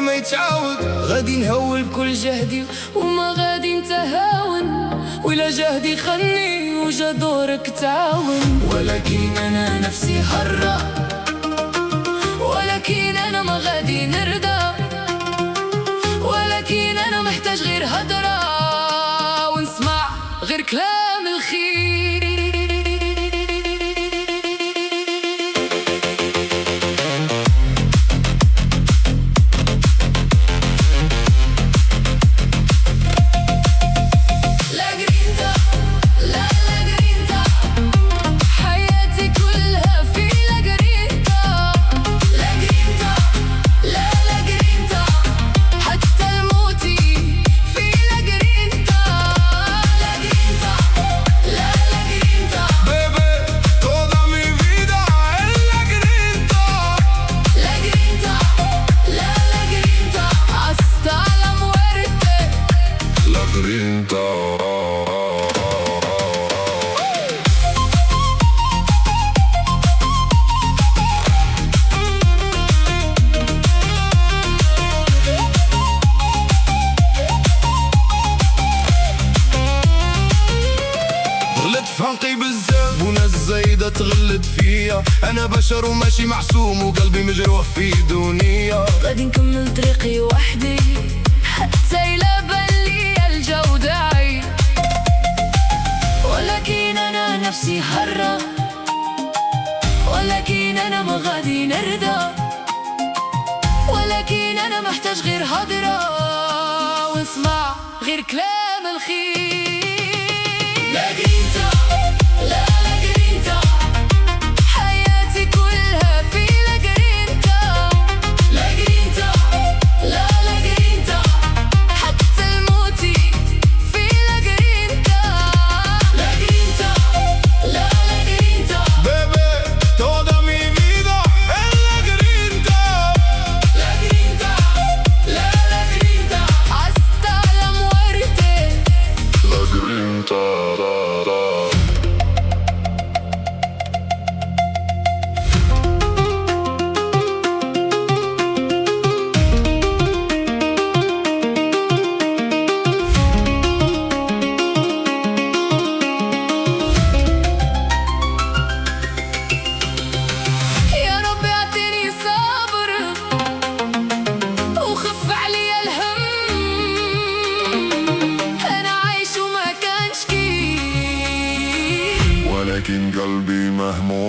ما يتعاود. غادي نهول كل جهدي وما غادي نتهاون، ولا جهدي خلني وجا دورك تعاون. ولكن أنا نفسي حرة، ولكن أنا ما غادي نرضى، ولكن أنا محتاج غير هدرة ونسمع غير كلام الخير. فانقي بزاف وناس زايدة تغلت فيا، أنا بشر وماشي معصوم وقلبي مجروح في دنيا. غادي نكمل طريقي وحدي حتى إلا بان لي الجو داعي، ولكن أنا نفسي حرة، ولكن أنا ما غادي نرضى، ولكن أنا محتاج غير هدرة ونسمع غير كلام الخير. لا جرينتا لا لا جرينتا، حياتي كلها في لا جرينتا. لا جرينتا لا لا جرينتا، حتى الموتي في لا جرينتا. لا جرينتا لا لا جرينتا، Bebé, toda mi vida es la grinta. La grinta, la grinta, hasta la muerte. La grinta. يا رب اعطيني صبر وخف علي الهم، أنا عايش وما كانش كي، ولكن قلبي مهموم.